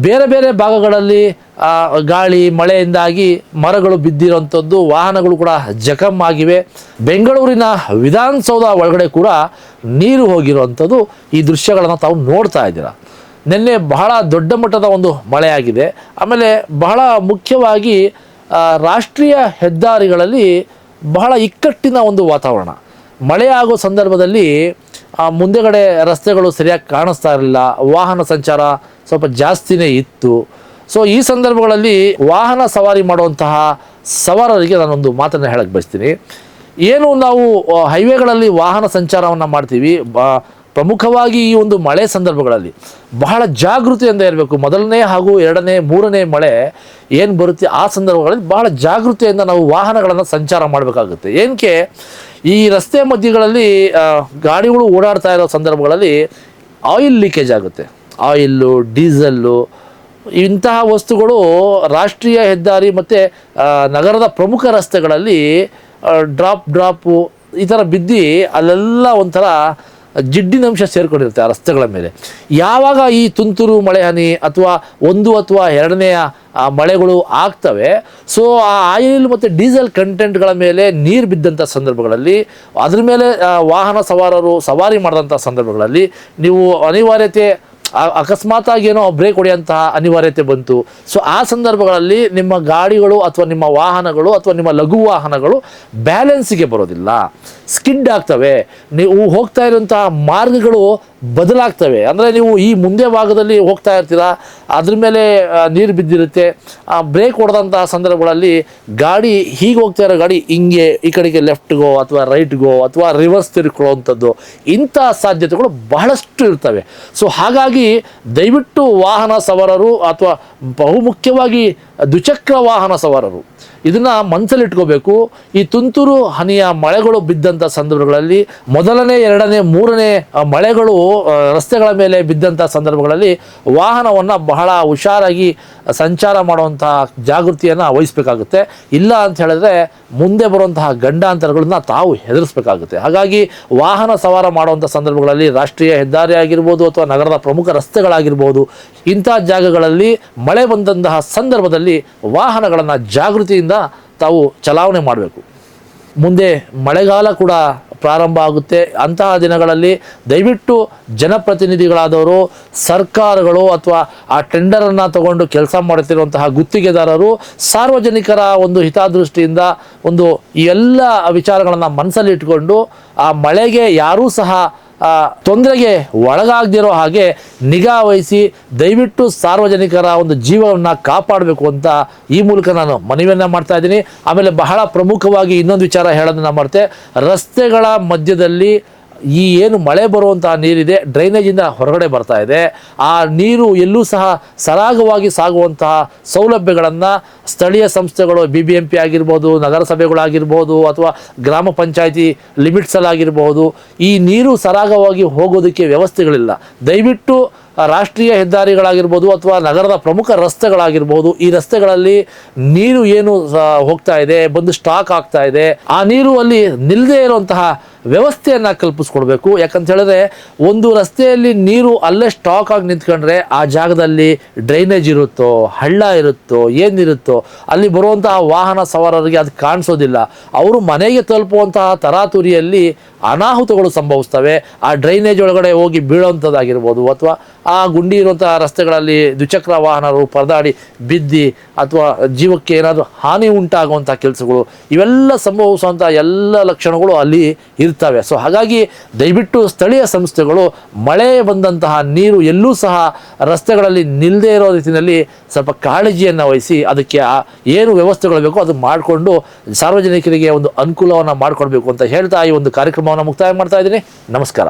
ಬೇರೆ ಬೇರೆ ಭಾಗಗಳಲ್ಲಿ ಗಾಳಿ ಮಳೆಯಿಂದಾಗಿ ಮರಗಳು ಬಿದ್ದಿರೋಂಥದ್ದು, ವಾಹನಗಳು ಕೂಡ ಜಖಮ್ ಆಗಿವೆ. ಬೆಂಗಳೂರಿನ ವಿಧಾನಸೌಧ ಒಳಗಡೆ ಕೂಡ ನೀರು ಹೋಗಿರುವಂಥದ್ದು ಈ ದೃಶ್ಯಗಳನ್ನು ತಾವು ನೋಡ್ತಾ ಇದ್ದೀರಾ. ನಿನ್ನೆ ಬಹಳ ದೊಡ್ಡ ಮಟ್ಟದ ಒಂದು ಮಳೆಯಾಗಿದೆ. ಆಮೇಲೆ ಬಹಳ ಮುಖ್ಯವಾಗಿ ರಾಷ್ಟ್ರೀಯ ಹೆದ್ದಾರಿಗಳಲ್ಲಿ ಬಹಳ ಇಕ್ಕಟ್ಟಿನ ಒಂದು ವಾತಾವರಣ. ಮಳೆಯಾಗೋ ಸಂದರ್ಭದಲ್ಲಿ ಮುಂದೆಗಡೆ ರಸ್ತೆಗಳು ಸರಿಯಾಗಿ ಕಾಣಿಸ್ತಾ ಇರಲಿಲ್ಲ, ವಾಹನ ಸಂಚಾರ ಸ್ವಲ್ಪ ಜಾಸ್ತಿನೇ ಇತ್ತು. ಸೊ ಈ ಸಂದರ್ಭಗಳಲ್ಲಿ ವಾಹನ ಸವಾರಿ ಮಾಡುವಂತಹ ಸವಾರರಿಗೆ ನಾನೊಂದು ಮಾತನ್ನು ಹೇಳಕ್ಕೆ ಬಯಸ್ತೀನಿ. ಏನು ನಾವು ಹೈವೇಗಳಲ್ಲಿ ವಾಹನ ಸಂಚಾರವನ್ನು ಮಾಡ್ತೀವಿ, ಪ್ರಮುಖವಾಗಿ ಈ ಒಂದು ಮಳೆ ಸಂದರ್ಭಗಳಲ್ಲಿ ಬಹಳ ಜಾಗೃತಿಯಿಂದ ಇರಬೇಕು. ಮೊದಲನೇ ಹಾಗೂ ಎರಡನೇ ಮೂರನೇ ಮಳೆ ಏನು ಬರುತ್ತೆ ಆ ಸಂದರ್ಭಗಳಲ್ಲಿ ಬಹಳ ಜಾಗೃತಿಯಿಂದ ನಾವು ವಾಹನಗಳನ್ನು ಸಂಚಾರ ಮಾಡಬೇಕಾಗುತ್ತೆ. ಏನಕ್ಕೆ, ಈ ರಸ್ತೆ ಮಧ್ಯಗಳಲ್ಲಿ ಗಾಡಿಗಳು ಓಡಾಡ್ತಾ ಇರೋ ಸಂದರ್ಭಗಳಲ್ಲಿ ಆಯಿಲ್ ಲೀಕೇಜ್ ಆಗುತ್ತೆ. ಆಯಿಲ್ಲು, ಡೀಸಲ್ಲು, ಇಂತಹ ವಸ್ತುಗಳು ರಾಷ್ಟ್ರೀಯ ಹೆದ್ದಾರಿ ಮತ್ತು ನಗರದ ಪ್ರಮುಖ ರಸ್ತೆಗಳಲ್ಲಿ ಡ್ರಾಪು ಈ ಥರ ಬಿದ್ದು ಅಲ್ಲೆಲ್ಲ ಒಂಥರ ಜಿಡ್ಡಿನಂಶ ಸೇರಿಕೊಂಡಿರುತ್ತೆ ಆ ರಸ್ತೆಗಳ ಮೇಲೆ. ಯಾವಾಗ ಈ ತುಂತುರು ಮಳೆ ಹನಿ ಅಥವಾ ಒಂದು ಅಥವಾ ಎರಡನೆಯ ಮಳೆಗಳು ಆಗ್ತವೆ, ಸೊ ಆ ಆಯಿಲ್ ಮತ್ತು ಡೀಸೆಲ್ ಕಂಟೆಂಟ್ಗಳ ಮೇಲೆ ನೀರು ಬಿದ್ದಂಥ ಸಂದರ್ಭಗಳಲ್ಲಿ, ಅದ್ರ ಮೇಲೆ ವಾಹನ ಸವಾರರು ಸವಾರಿ ಮಾಡಿದಂಥ ಸಂದರ್ಭಗಳಲ್ಲಿ ನೀವು ಅನಿವಾರ್ಯತೆ ಅಕಸ್ಮಾತಾಗಿ ಏನೋ ಬ್ರೇಕ್ ಹೊಡೆಯುವಂತಹ ಅನಿವಾರ್ಯತೆ ಬಂತು. ಸೊ ಆ ಸಂದರ್ಭಗಳಲ್ಲಿ ನಿಮ್ಮ ಗಾಡಿಗಳು ಅಥವಾ ನಿಮ್ಮ ವಾಹನಗಳು ಅಥವಾ ನಿಮ್ಮ ಲಘು ವಾಹನಗಳು ಬ್ಯಾಲೆನ್ಸಿಗೆ ಬರೋದಿಲ್ಲ, ಸ್ಕಿಡ್ ಆಗ್ತವೆ. ನೀವು ಹೋಗ್ತಾ ಇರುವಂತಹ ಮಾರ್ಗಗಳು ಬದಲಾಗ್ತವೆ. ಅಂದರೆ ನೀವು ಈ ಮುಂದೆ ಭಾಗದಲ್ಲಿ ಹೋಗ್ತಾ ಇರ್ತೀರಾ, ಅದ್ರ ಮೇಲೆ ನೀರು ಬಿದ್ದಿರುತ್ತೆ. ಬ್ರೇಕ್ ಹೊಡೆದಂತಹ ಸಂದರ್ಭಗಳಲ್ಲಿ ಗಾಡಿ ಹೀಗೆ ಹೋಗ್ತಾ ಇರೋ ಗಾಡಿ ಹಿಂಗೆ ಈ ಕಡೆಗೆ ಲೆಫ್ಟ್ಗೋ ಅಥವಾ ರೈಟ್ಗೋ ಅಥವಾ ರಿವರ್ಸ್ ತಿರ್ಕೊಳ್ಳುವಂಥದ್ದು, ಇಂಥ ಸಾಧ್ಯತೆಗಳು ಬಹಳಷ್ಟು ಇರ್ತವೆ. ಸೊ ಹಾಗಾಗಿ ದಯವಿಟ್ಟು ವಾಹನ ಸವಾರರು ಅಥವಾ ಬಹುಮುಖ್ಯವಾಗಿ ದ್ವಿಚಕ್ರ ವಾಹನ ಸವಾರರು ಇದನ್ನು ಮನಸ್ಸಲ್ಲಿಟ್ಕೋಬೇಕು. ಈ ತುಂತುರು ಹನಿಯ ಮಳೆಗಳು ಬಿದ್ದಂಥ ಸಂದರ್ಭಗಳಲ್ಲಿ, ಮೊದಲನೇ ಎರಡನೇ ಮೂರನೇ ಮಳೆಗಳು ರಸ್ತೆಗಳ ಮೇಲೆ ಬಿದ್ದಂಥ ಸಂದರ್ಭಗಳಲ್ಲಿ ವಾಹನವನ್ನು ಬಹಳ ಹುಷಾರಾಗಿ ಸಂಚಾರ ಮಾಡುವಂಥ ಜಾಗೃತಿಯನ್ನು ವಹಿಸಬೇಕಾಗುತ್ತೆ. ಇಲ್ಲ ಅಂತ ಹೇಳಿದ್ರೆ ಮುಂದೆ ಬರುವಂತಹ ಗಂಡಾಂತರಗಳನ್ನ ತಾವು ಹೆದರಿಸಬೇಕಾಗುತ್ತೆ. ಹಾಗಾಗಿ ವಾಹನ ಸವಾರ ಮಾಡುವಂಥ ಸಂದರ್ಭಗಳಲ್ಲಿ ರಾಷ್ಟ್ರೀಯ ಹೆದ್ದಾರಿ ಆಗಿರ್ಬೋದು ಅಥವಾ ನಗರದ ಪ್ರಮುಖ ರಸ್ತೆಗಳಾಗಿರ್ಬೋದು, ಇಂಥ ಜಾಗಗಳಲ್ಲಿ ಮಳೆ ಬಂದಂತಹ ಸಂದರ್ಭದಲ್ಲಿ ವಾಹನಗಳನ್ನು ಜಾಗೃತಿಯಿಂದ ತಾವು ಚಲಾವಣೆ ಮಾಡಬೇಕು. ಮುಂದೆ ಮಳೆಗಾಲ ಕೂಡ ಪ್ರಾರಂಭ ಆಗುತ್ತೆ. ಅಂತಹ ದಿನಗಳಲ್ಲಿ ದಯವಿಟ್ಟು ಜನಪ್ರತಿನಿಧಿಗಳಾದವರು, ಸರ್ಕಾರಗಳು ಅಥವಾ ಆ ಟೆಂಡರನ್ನು ತಗೊಂಡು ಕೆಲಸ ಮಾಡುತ್ತಿರುವಂತಹ ಗುತ್ತಿಗೆದಾರರು ಸಾರ್ವಜನಿಕರ ಒಂದು ಹಿತದೃಷ್ಟಿಯಿಂದ ಒಂದು ಈ ಎಲ್ಲ ವಿಚಾರಗಳನ್ನು ಮನಸ್ಸಲ್ಲಿ ಇಟ್ಕೊಂಡು ಆ ಮಳೆಗೆ ಯಾರೂ ಸಹ ತೊಂದರೆಗೆ ಒಳಗಾಗದಿರೋ ಹಾಗೆ ನಿಗಾ ವಹಿಸಿ ದಯವಿಟ್ಟು ಸಾರ್ವಜನಿಕರ ಒಂದು ಜೀವವನ್ನು ಕಾಪಾಡಬೇಕು ಅಂತ ಈ ಮೂಲಕ ನಾನು ಮನವಿಯನ್ನು ಮಾಡ್ತಾ ಇದ್ದೀನಿ. ಆಮೇಲೆ ಬಹಳ ಪ್ರಮುಖವಾಗಿ ಇನ್ನೊಂದು ವಿಚಾರ ಹೇಳೋದನ್ನು ಮಾಡ್ತೆ, ರಸ್ತೆಗಳ ಮಧ್ಯದಲ್ಲಿ ಈ ಏನು ಮಳೆ ಬರುವಂತಹ ನೀರಿದೆ ಡ್ರೈನೇಜಿಂದ ಹೊರಗಡೆ ಬರ್ತಾ ಇದೆ. ಆ ನೀರು ಎಲ್ಲೂ ಸಹ ಸರಾಗವಾಗಿ ಸಾಗುವಂತಹ ಸೌಲಭ್ಯಗಳನ್ನು ಸ್ಥಳೀಯ ಸಂಸ್ಥೆಗಳು, BBMP ಆಗಿರ್ಬೋದು, ನಗರಸಭೆಗಳಾಗಿರ್ಬೋದು ಅಥವಾ ಗ್ರಾಮ ಪಂಚಾಯಿತಿ ಲಿಮಿಟ್ಸಲ್ಲಾಗಿರ್ಬೋದು, ಈ ನೀರು ಸರಾಗವಾಗಿ ಹೋಗೋದಕ್ಕೆ ವ್ಯವಸ್ಥೆಗಳಿಲ್ಲ. ದಯವಿಟ್ಟು ರಾಷ್ಟ್ರೀಯ ಹೆದ್ದಾರಿಗಳಾಗಿರ್ಬೋದು ಅಥವಾ ನಗರದ ಪ್ರಮುಖ ರಸ್ತೆಗಳಾಗಿರ್ಬೋದು, ಈ ರಸ್ತೆಗಳಲ್ಲಿ ನೀರು ಏನು ಹೋಗ್ತಾ ಇದೆ, ಬಂದು ಸ್ಟಾಕ್ ಆಗ್ತಾ ಇದೆ, ಆ ನೀರು ಅಲ್ಲಿ ನಿಲ್ಲದೇ ಇರುವಂತಹ ವ್ಯವಸ್ಥೆಯನ್ನು ಕಲ್ಪಿಸ್ಕೊಡ್ಬೇಕು. ಯಾಕಂತ ಹೇಳಿದ್ರೆ ಒಂದು ರಸ್ತೆಯಲ್ಲಿ ನೀರು ಅಲ್ಲೇ ಸ್ಟಾಕ್ ಆಗಿ ನಿಂತ್ಕೊಂಡ್ರೆ ಆ ಜಾಗದಲ್ಲಿ ಡ್ರೈನೇಜ್ ಇರುತ್ತೋ, ಹಳ್ಳ ಇರುತ್ತೋ, ಏನಿರುತ್ತೋ ಅಲ್ಲಿ ಬರುವಂತಹ ವಾಹನ ಸವಾರರಿಗೆ ಅದು ಕಾಣಿಸೋದಿಲ್ಲ. ಅವರು ಮನೆಗೆ ತಲುಪುವಂತಹ ತರಾತುರಿಯಲ್ಲಿ ಅನಾಹುತಗಳು ಸಂಭವಿಸ್ತವೆ. ಆ ಡ್ರೈನೇಜ್ ಒಳಗಡೆ ಹೋಗಿ ಬೀಳುವಂಥದ್ದಾಗಿರ್ಬೋದು ಅಥವಾ ಆ ಗುಂಡಿ ಇರುವಂತಹ ರಸ್ತೆಗಳಲ್ಲಿ ದ್ವಿಚಕ್ರ ವಾಹನರು ಪರದಾಡಿ ಬಿದ್ದು ಅಥವಾ ಜೀವಕ್ಕೆ ಏನಾದರೂ ಹಾನಿ ಉಂಟಾಗುವಂಥ ಕೆಲಸಗಳು, ಇವೆಲ್ಲ ಸಂಭವಿಸುವಂಥ ಎಲ್ಲ ಲಕ್ಷಣಗಳು ಅಲ್ಲಿ ಇರ್ತವೆ. ಸೊ ಹಾಗಾಗಿ ದಯವಿಟ್ಟು ಸ್ಥಳೀಯ ಸಂಸ್ಥೆಗಳು ಮಳೆ ಬಂದಂತಹ ನೀರು ಎಲ್ಲೂ ಸಹ ರಸ್ತೆಗಳಲ್ಲಿ ನಿಲ್ಲದೇ ಇರೋ ರೀತಿಯಲ್ಲಿ ಸ್ವಲ್ಪ ಕಾಳಜಿಯನ್ನು ವಹಿಸಿ ಅದಕ್ಕೆ ಏನು ವ್ಯವಸ್ಥೆಗಳು ಬೇಕೋ ಅದು ಮಾಡಿಕೊಂಡು ಸಾರ್ವಜನಿಕರಿಗೆ ಒಂದು ಅನುಕೂಲವನ್ನು ಮಾಡಿಕೊಡ್ಬೇಕು ಅಂತ ಹೇಳ್ತಾ ಈ ಒಂದು ಕಾರ್ಯಕ್ರಮವನ್ನು ಮುಕ್ತಾಯ ಮಾಡ್ತಾ ಇದ್ದೀನಿ. ನಮಸ್ಕಾರ.